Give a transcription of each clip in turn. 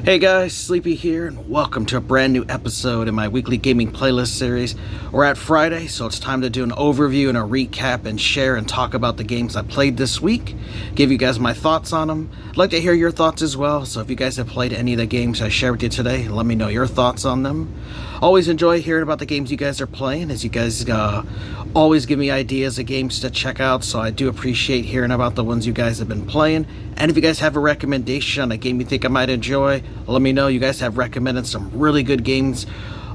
Hey guys, Sleepy here, and welcome to a brand new episode in my weekly gaming playlist series. We're at Friday, so it's time to do an overview and a recap and share and talk about the games I played this week, give you guys my thoughts on them. I'd like to hear your thoughts as well, so if you guys have played any of the games I share with you today, let me know your thoughts on them. Always enjoy hearing about the games you guys are playing, as you guys always give me ideas of games to check out, so I do appreciate hearing about the ones you guys have been playing. And if you guys have a recommendation on a game you think I might enjoy, let me know. You guys have recommended some really good games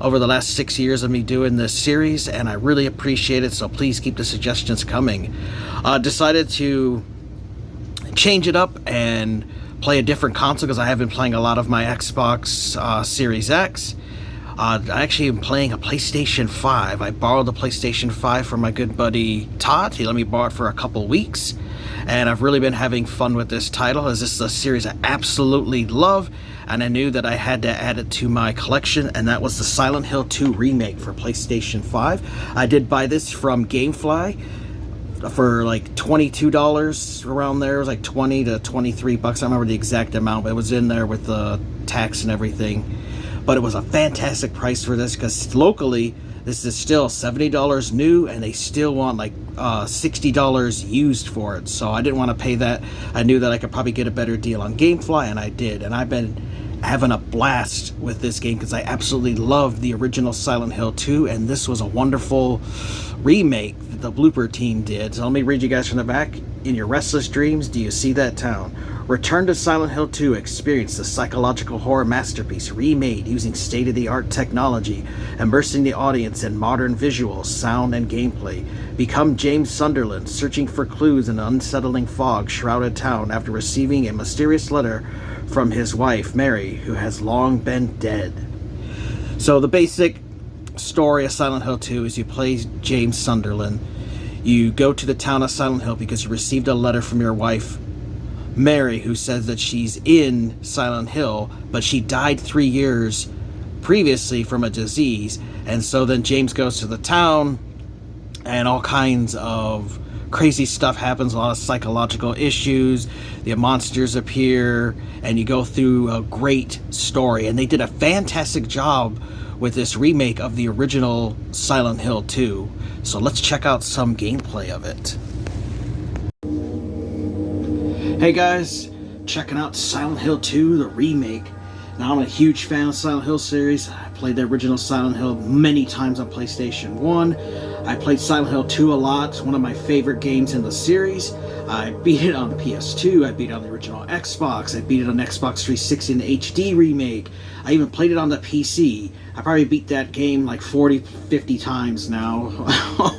over the last 6 years of me doing this series, and I really appreciate it, so please keep the suggestions coming. Decided to change it up and play a different console because I have been playing a lot of my Xbox Series X. I actually am playing a PlayStation 5. I borrowed the PlayStation 5 from my good buddy Todd. He let me borrow it for a couple weeks, and I've really been having fun with this title, as this is a series I absolutely love, and I knew that I had to add it to my collection, and that was the Silent Hill 2 Remake for PlayStation 5. I did buy this from GameFly for like $22 around there. It was like 20 to 23 bucks. I don't remember the exact amount, but it was in there with the tax and everything. But it was a fantastic price for this, because locally this is still $70 new, and they still want like $60 used for it. So I didn't want to pay that. I knew that I could probably get a better deal on GameFly, and I did. And I've been having a blast with this game because I absolutely loved the original Silent Hill 2, and this was a wonderful remake that the Blooper team did. So let me read you guys from the back. In your restless dreams, do you see that town? Return to Silent Hill 2, experience the psychological horror masterpiece remade using state-of-the-art technology, immersing the audience in modern visuals, sound, and gameplay. Become James Sunderland, searching for clues in an unsettling fog-shrouded town after receiving a mysterious letter from his wife, Mary, who has long been dead. So the basic story of Silent Hill 2 is you play James Sunderland. You go to the town of Silent Hill because you received a letter from your wife, Mary, who says that she's in Silent Hill, but she died 3 years previously from a disease. And so then James goes to the town, and all kinds of crazy stuff happens, a lot of psychological issues, the monsters appear, and you go through a great story. And they did a fantastic job with this remake of the original Silent Hill 2. So let's check out some gameplay of it. Hey guys, checking out Silent Hill 2, the remake. Now, I'm a huge fan of Silent Hill series. I played the original Silent Hill many times on PlayStation 1. I played Silent Hill 2 a lot. It's one of my favorite games in the series. I beat it on the PS2. I beat it on the original Xbox. I beat it on Xbox 360 in the HD remake. I even played it on the PC. I probably beat that game like 40, 50 times now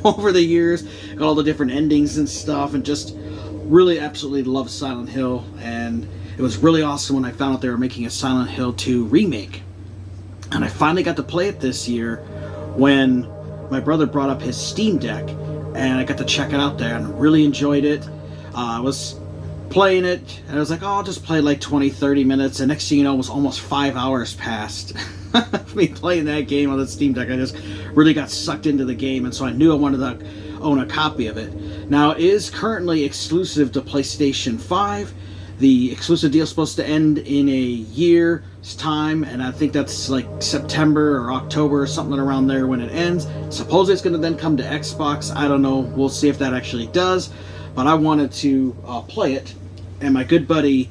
over the years. Got all the different endings and stuff, and just really absolutely love Silent Hill. And it was really awesome when I found out they were making a Silent Hill 2 remake. And I finally got to play it this year when my brother brought up his Steam Deck, and I got to check it out there and really enjoyed it. I was playing it, and I was like, oh, I'll just play like 20, 30 minutes. And next thing you know, it was almost 5 hours past me playing that game on the Steam Deck. I just really got sucked into the game, and so I knew I wanted to own a copy of it. Now, it is currently exclusive to PlayStation 5. The exclusive deal is supposed to end in a year's time, and I think that's like September or October or something around there when it ends. Supposedly it's going to then come to Xbox. I don't know. We'll see if that actually does. But I wanted to play it, and my good buddy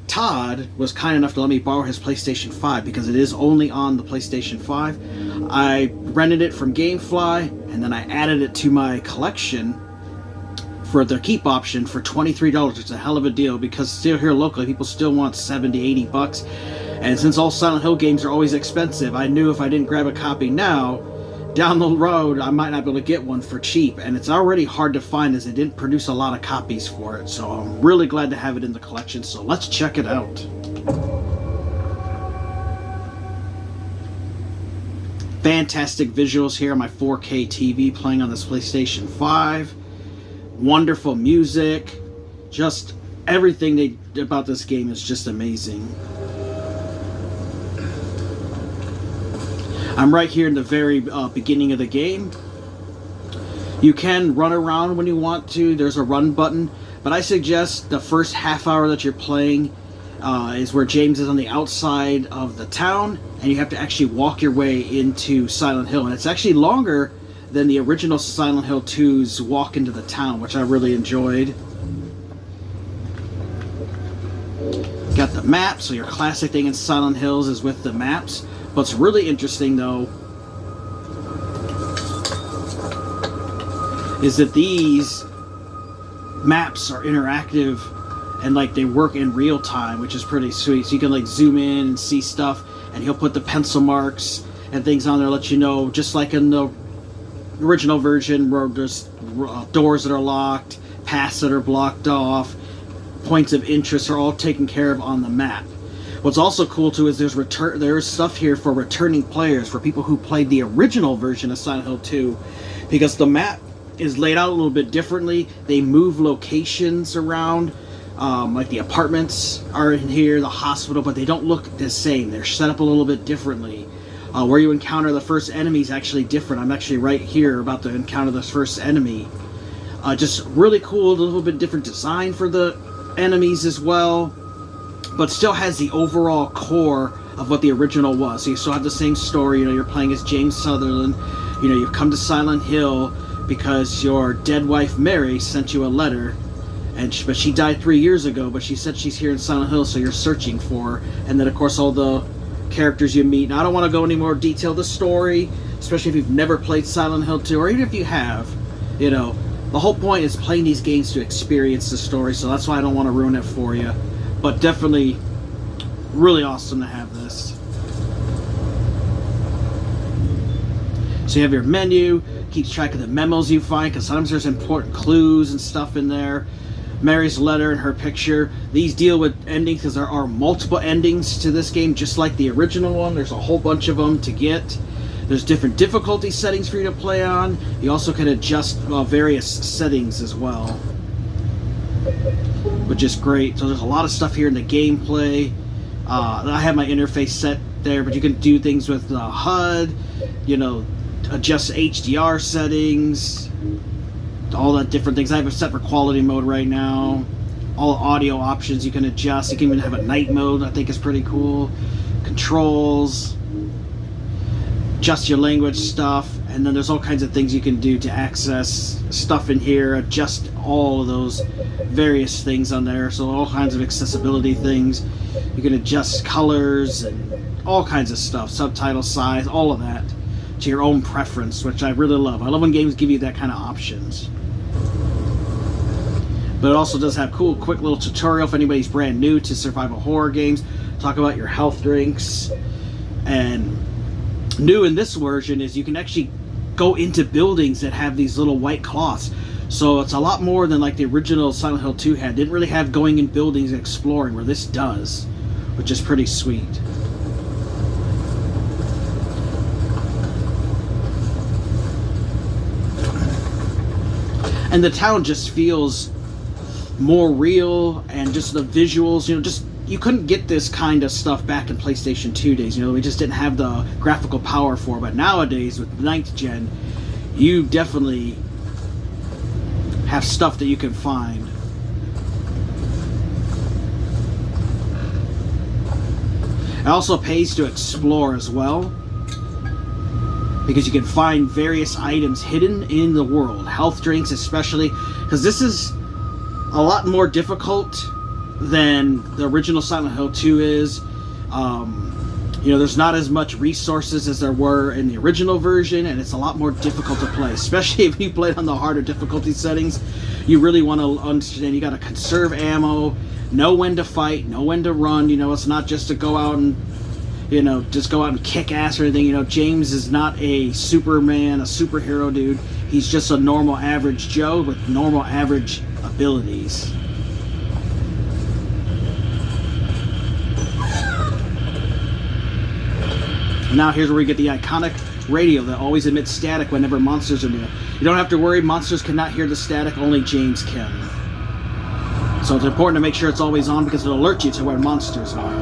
Todd was kind enough to let me borrow his PlayStation 5 because it is only on the PlayStation 5. I rented it from GameFly, and then I added it to my collection for their keep option for $23. It's a hell of a deal because still here locally, people still want 70, 80 bucks. And since all Silent Hill games are always expensive, I knew if I didn't grab a copy now, down the road, I might not be able to get one for cheap. And it's already hard to find as they didn't produce a lot of copies for it. So I'm really glad to have it in the collection. So let's check it out. Fantastic visuals here on my 4K TV playing on this PlayStation 5. Wonderful music. Just everything about this game is just amazing. I'm right here in the very beginning of the game. You can run around when you want to. There's a run button, but I suggest the first half hour that you're playing, is where James is on the outside of the town, and you have to actually walk your way into Silent Hill. And it's actually longer than the original Silent Hill 2's walk into the town, which I really enjoyed. Got the map, so your classic thing in Silent Hills is with the maps. What's really interesting, though, is that these maps are interactive and like they work in real time, which is pretty sweet. So you can like zoom in and see stuff, and he'll put the pencil marks and things on there, let you know, just like in the original version, where there's doors that are locked, paths that are blocked off, points of interest are all taken care of on the map. What's also cool too is there's stuff here for returning players, for people who played the original version of Silent Hill 2, because the map is laid out a little bit differently. They move locations around, like the apartments are in here, the hospital, but they don't look the same. They're set up a little bit differently. Where you encounter the first enemy is actually different. I'm actually right here about to encounter this first enemy. Just really cool, a little bit different design for the enemies as well, but still has the overall core of what the original was. So you still have the same story. You know, you're playing as James Sutherland. You know, you've come to Silent Hill because your dead wife Mary sent you a letter, but she died 3 years ago, but she said she's here in Silent Hill, so you're searching for her. And then of course all the characters you meet. Now I don't want to go any more detail the story, especially if you've never played Silent Hill 2, or even if you have. You know, the whole point is playing these games to experience the story, so that's why I don't want to ruin it for you. But definitely really awesome to have this. So you have your menu, keeps track of the memos you find, because sometimes there's important clues and stuff in there. Mary's letter and her picture. These deal with endings because there are multiple endings to this game, just like the original one. There's a whole bunch of them to get. There's different difficulty settings for you to play on. You also can adjust various settings as well, which is great. So there's a lot of stuff here in the gameplay. I have my interface set there, but you can do things with the HUD, you know, adjust HDR settings, all that different things. I have it set for quality mode right now. All audio options you can adjust. You can even have a night mode, I think is pretty cool. Controls, adjust your language stuff, and then there's all kinds of things you can do to access stuff in here, adjust all of those various things on there. So all kinds of accessibility things. You can adjust colors and all kinds of stuff, subtitle size, all of that to your own preference, which I really love. I love when games give you that kind of options. But it also does have cool, quick little tutorial if anybody's brand new to survival horror games. Talk about your health drinks. And new in this version is you can actually go into buildings that have these little white cloths. So it's a lot more than like the original Silent Hill 2 had. Didn't really have going in buildings and exploring, where this does, which is pretty sweet. And the town just feels more real, and just the visuals, you know, just you couldn't get this kind of stuff back in PlayStation 2 days. You know, we just didn't have the graphical power for it. But nowadays, with 9th gen, you definitely have stuff that you can find. It also pays to explore as well, because you can find various items hidden in the world. Health drinks especially, because this is a lot more difficult than the original Silent Hill 2 is. You know, there's not as much resources as there were in the original version, and it's a lot more difficult to play, especially if you play on the harder difficulty settings. You really want to understand you got to conserve ammo, know when to fight, know when to run. You know, it's not just to go out and, you know, just go out and kick ass or anything. You know, James is not a Superman, a superhero dude. He's just a normal average Joe with normal average abilities. Now here's where we get the iconic radio that always emits static whenever monsters are near. You don't have to worry, monsters cannot hear the static, only James can. So it's important to make sure it's always on, because it'll alert you to where monsters are.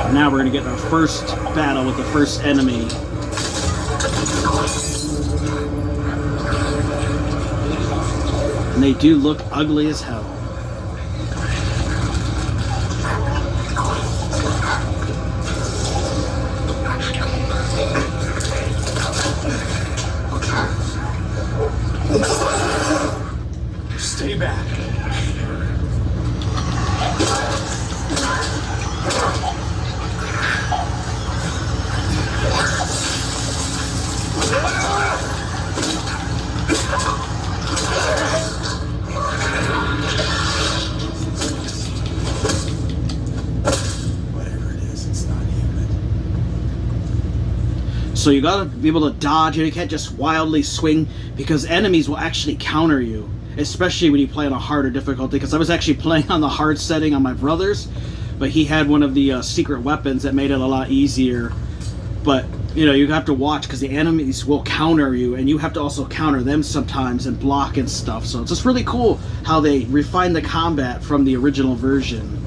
And now we're going to get our first battle with the first enemy. And they do look ugly as hell. Stay back. Whatever it is, it's not human. So you gotta be able to dodge, and you can't just wildly swing, because enemies will actually counter you, especially when you play on a harder difficulty. Because I was actually playing on the hard setting on my brother's, but he had one of the secret weapons that made it a lot easier. But you know, you have to watch, because the enemies will counter you, and you have to also counter them sometimes and block and stuff. So it's just really cool how they refine the combat from the original version.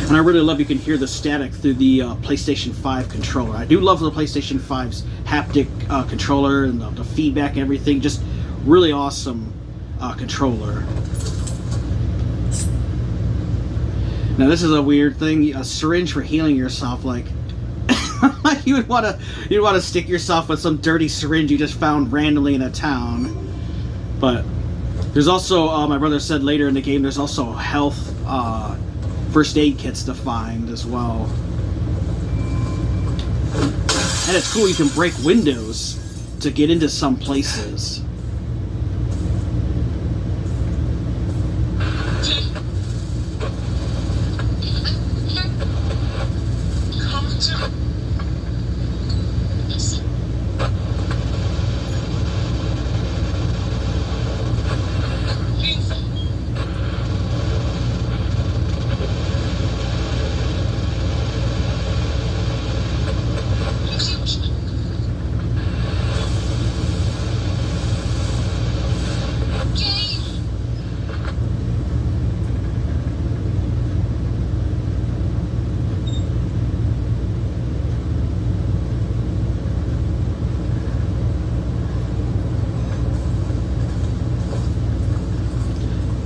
And I really love you can hear the static through the PlayStation 5 controller. I do love the PlayStation 5's haptic controller and the feedback and everything. Just really awesome controller. Now this is a weird thing. A syringe for healing yourself, like you would want to stick yourself with some dirty syringe you just found randomly in a town. But there's also, my brother said later in the game, there's also health first aid kits to find as well. And it's cool, you can break windows to get into some places.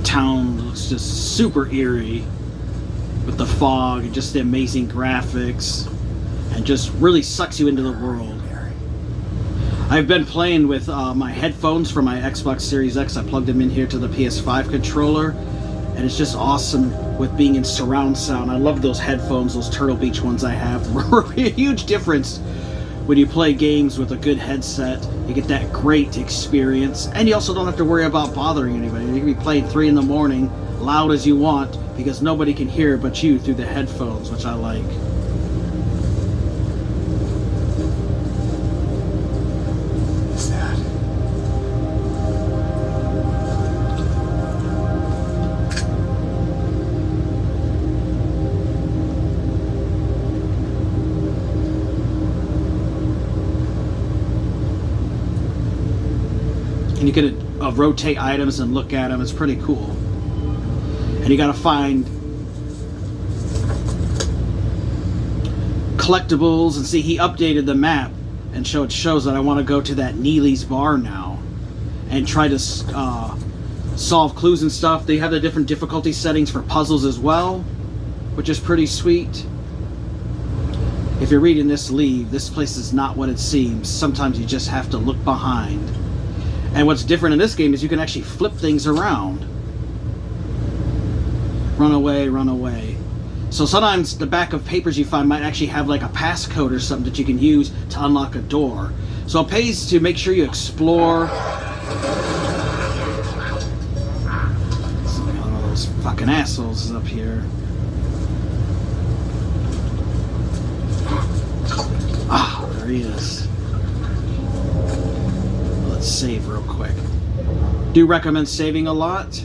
Town looks just super eerie with the fog and just the amazing graphics, and just really sucks you into the world. I've been playing with my headphones for my Xbox Series X. I plugged them in here to the PS5 controller, and it's just awesome with being in surround sound. I love those headphones, those Turtle Beach ones I have. A huge difference when you play games with a good headset. You get that great experience, and you also don't have to worry about bothering anybody. You can be playing 3 in the morning, loud as you want, because nobody can hear but you through the headphones, which I like. What's that? And you can rotate items and look at them. It's pretty cool. And you gotta find collectibles, and see, he updated the map, and it shows that I want to go to that Neely's bar now and try to solve clues and stuff. They have the different difficulty settings for puzzles as well, which is pretty sweet. If you're reading this, leave. This place is not what it seems. Sometimes you just have to look behind. And what's different in this game is you can actually flip things around. Run away, run away. So sometimes the back of papers you find might actually have like a passcode or something that you can use to unlock a door. So it pays to make sure you explore. One of those fucking assholes is up here. Ah, there he is. Let's save real quick. Do recommend saving a lot.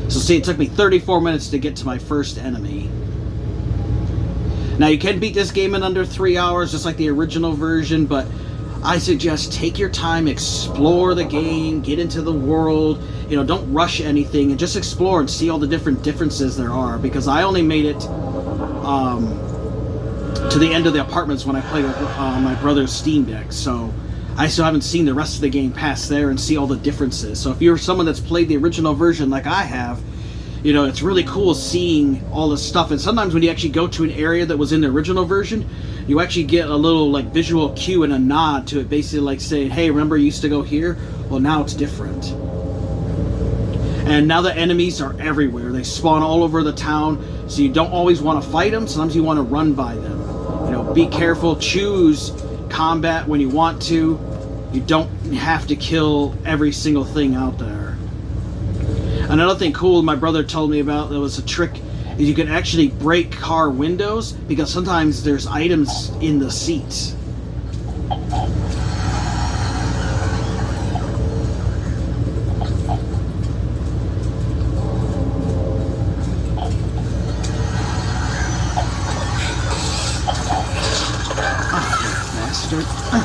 So see, it took me 34 minutes to get to my first enemy. Now you can beat this game in under 3 hours, just like the original version, but I suggest take your time, explore the game, get into the world. You know, don't rush anything, and just explore and see all the different differences there are, because I only made it to the end of the apartments when I played with my brother's Steam Deck. So I still haven't seen the rest of the game past there and see all the differences. So if you're someone that's played the original version like I have, you know, it's really cool seeing all this stuff. And sometimes when you actually go to an area that was in the original version, you actually get a little like visual cue and a nod to it, basically like saying, hey, remember you used to go here? Well, now it's different. And now the enemies are everywhere. They spawn all over the town, so you don't always want to fight them. Sometimes you want to run by them. You know, be careful, choose combat when you want to. You don't have to kill every single thing out there. Another thing cool my brother told me about, that was a trick, is you can actually break car windows because sometimes there's items in the seats. I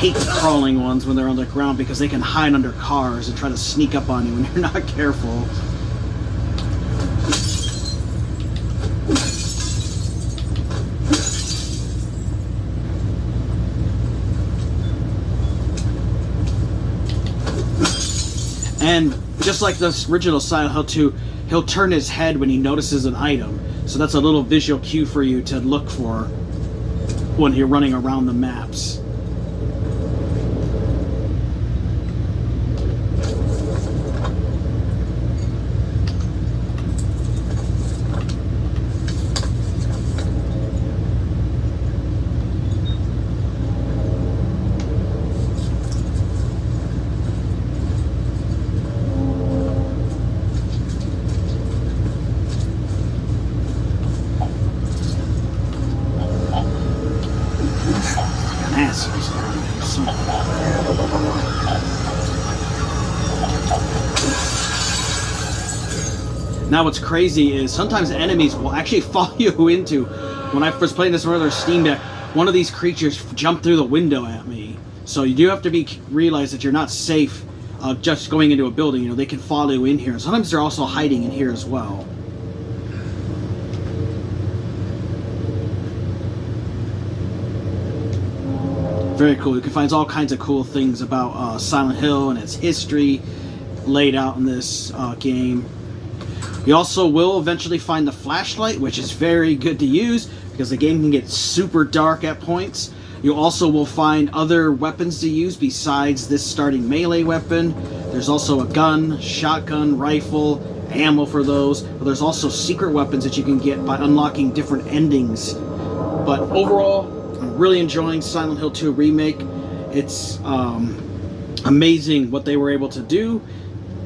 hate the crawling ones when they're on the ground because they can hide under cars and try to sneak up on you when you're not careful. And just like the original Silent Hill 2, he'll turn his head when he notices an item. So that's a little visual cue for you to look for when you're running around the maps. Now what's crazy is sometimes enemies will actually follow you into, when I first played this on other Steam Deck, one of these creatures jumped through the window at me. So you do have to realize that you're not safe just going into a building. You know, they can follow you in here. Sometimes they're also hiding in here as well. Very cool. You can find all kinds of cool things about Silent Hill and its history laid out in this game. You also will eventually find the flashlight, which is very good to use because the game can get super dark at points. You also will find other weapons to use besides this starting melee weapon. There's also a gun, shotgun, rifle, ammo for those. But there's also secret weapons that you can get by unlocking different endings. But overall, I'm really enjoying Silent Hill 2 Remake. It's amazing what they were able to do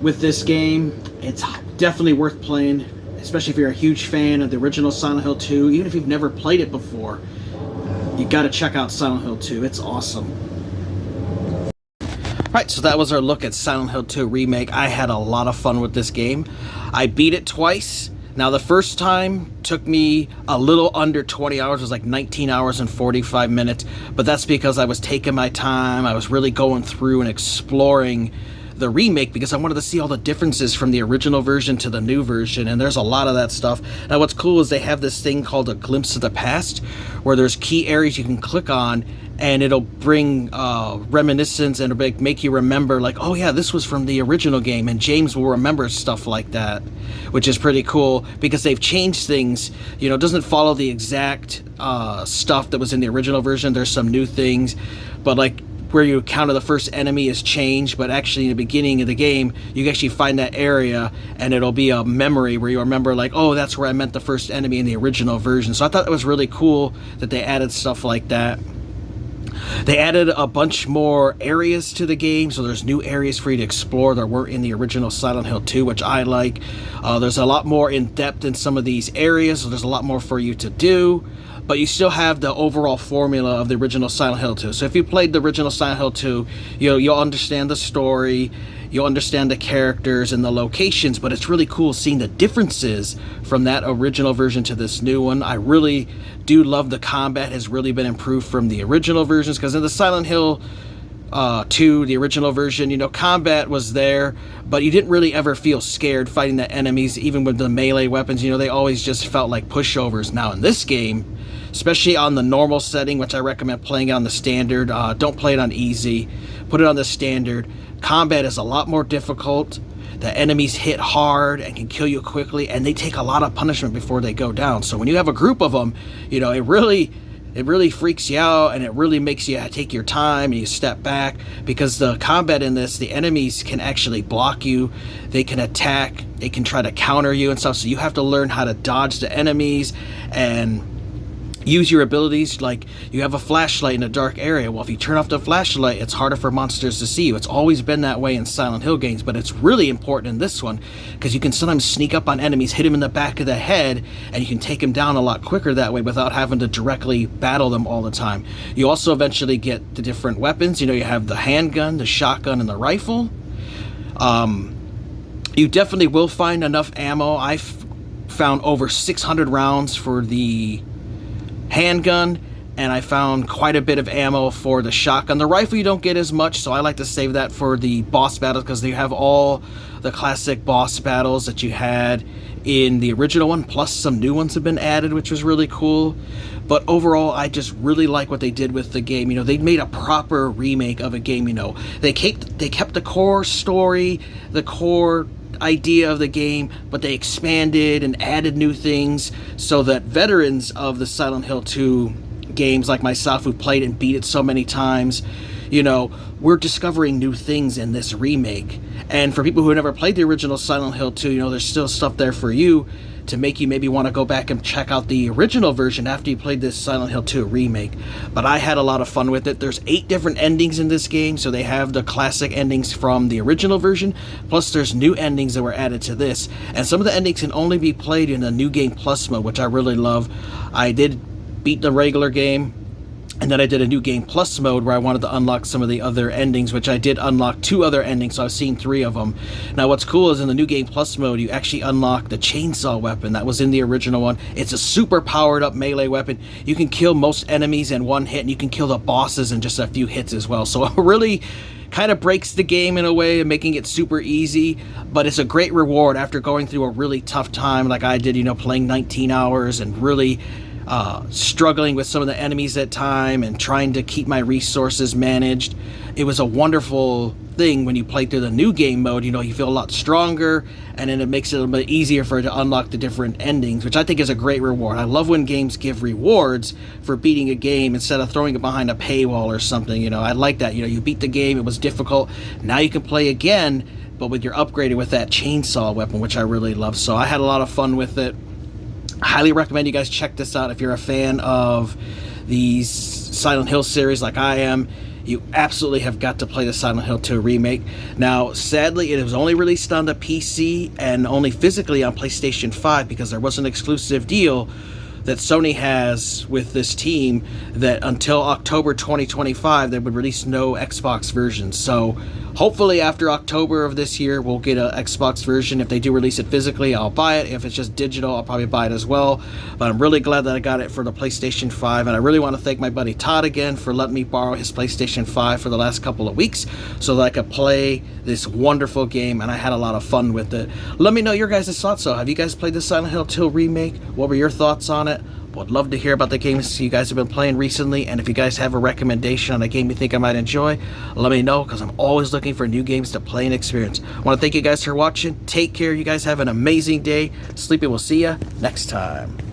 with this game. It's definitely worth playing, especially if you're a huge fan of the original Silent Hill 2. Even if you've never played it before, you got to check out Silent Hill 2. It's awesome. Alright, so that was our look at Silent Hill 2 Remake. I had a lot of fun with this game. I beat it twice. Now, the first time took me a little under 20 hours. It was like 19 hours and 45 minutes. But that's because I was taking my time. I was really going through and exploring the remake because I wanted to see all the differences from the original version to the new version, and there's a lot of that stuff. Now what's cool is they have this thing called a glimpse of the past, where there's key areas you can click on and it'll bring reminiscence and it'll make you remember, like, oh yeah, this was from the original game, and James will remember stuff like that, which is pretty cool because they've changed things. You know, it doesn't follow the exact stuff that was in the original version. There's some new things, but like where you encounter the first enemy is changed, but actually in the beginning of the game, you can actually find that area and it'll be a memory where you remember, like, oh, that's where I met the first enemy in the original version. So I thought that was really cool that they added stuff like that. They added a bunch more areas to the game, so there's new areas for you to explore that weren't in the original Silent Hill 2, which I like. There's a lot more in depth in some of these areas, so there's a lot more for you to do. But you still have the overall formula of the original Silent Hill 2. So if you played the original Silent Hill 2, you'll understand the story, you'll understand the characters and the locations, but it's really cool seeing the differences from that original version to this new one. I really do love the combat has really been improved from the original versions, because in the Silent Hill 2, the original version, combat was there, but you didn't really ever feel scared fighting the enemies, even with the melee weapons. They always just felt like pushovers. Now in this game, especially on the normal setting, which I recommend playing it on the standard, don't play it on easy, put it on the standard. Combat is a lot more difficult. The enemies hit hard and can kill you quickly, and they take a lot of punishment before they go down. So when you have a group of them, it really freaks you out, and it really makes you take your time and you step back, because the combat in this, the enemies can actually block you, they can attack, they can try to counter you and stuff, so you have to learn how to dodge the enemies and use your abilities. Like, you have a flashlight in a dark area. Well, if you turn off the flashlight, it's harder for monsters to see you. It's always been that way in Silent Hill games, but it's really important in this one, because you can sometimes sneak up on enemies, hit them in the back of the head, and you can take them down a lot quicker that way without having to directly battle them all the time. You also eventually get the different weapons. You have the handgun, the shotgun, and the rifle. You definitely will find enough ammo. I've found over 600 rounds for the handgun, and I found quite a bit of ammo for the shotgun. The rifle you don't get as much, so I like to save that for the boss battles, because they have all the classic boss battles that you had in the original one, plus some new ones have been added, which was really cool. But overall, I just really like what they did with the game. They made a proper remake of a game. They kept the core story, the core idea of the game, but they expanded and added new things so that veterans of the Silent Hill 2 games like myself, who played and beat it so many times, we're discovering new things in this remake. And for people who never played the original Silent Hill 2, there's still stuff there for you to make you maybe want to go back and check out the original version after you played this Silent Hill 2 remake. But I had a lot of fun with it. There's 8 different endings in this game, so they have the classic endings from the original version, plus there's new endings that were added to this. And some of the endings can only be played in the New Game Plus mode, which I really love. I did beat the regular game, and then I did a New Game Plus mode where I wanted to unlock some of the other endings, which I did unlock 2 other endings, so I've seen 3 of them. Now what's cool is in the New Game Plus mode, you actually unlock the chainsaw weapon that was in the original one. It's a super powered up melee weapon. You can kill most enemies in one hit, and you can kill the bosses in just a few hits as well. So it really kind of breaks the game in a way and making it super easy, but it's a great reward after going through a really tough time like I did, playing 19 hours and really struggling with some of the enemies at time and trying to keep my resources managed. It was a wonderful thing when you play through the new game mode. You feel a lot stronger, and then it makes it a little bit easier for it to unlock the different endings, which I think is a great reward. I love when games give rewards for beating a game instead of throwing it behind a paywall or something. I like that. You beat the game, it was difficult, now you can play again, but with your upgraded with that chainsaw weapon, which I really love. So I had a lot of fun with it. Highly recommend you guys check this out if you're a fan of these Silent Hill series like I am. You absolutely have got to play the Silent Hill 2 remake. Now, sadly, it was only released on the PC and only physically on PlayStation 5 because there was an exclusive deal that Sony has with this team that until October 2025 they would release no Xbox versions. So hopefully after October of this year we'll get an Xbox version. If they do release it physically, I'll buy it. If it's just digital, I'll probably buy it as well. But I'm really glad that I got it for the PlayStation 5, and I really want to thank my buddy Todd again for letting me borrow his PlayStation 5 for the last couple of weeks so that I could play this wonderful game, and I had a lot of fun with it. Let me know your guys' thoughts though. Have you guys played the Silent Hill 2 remake? What were your thoughts on it? Would love to hear about the games you guys have been playing recently, and if you guys have a recommendation on a game you think I might enjoy, let me know, because I'm always looking for new games to play and experience. I want to thank you guys for watching. Take care. You guys have an amazing day. Sleepy, we'll see you next time.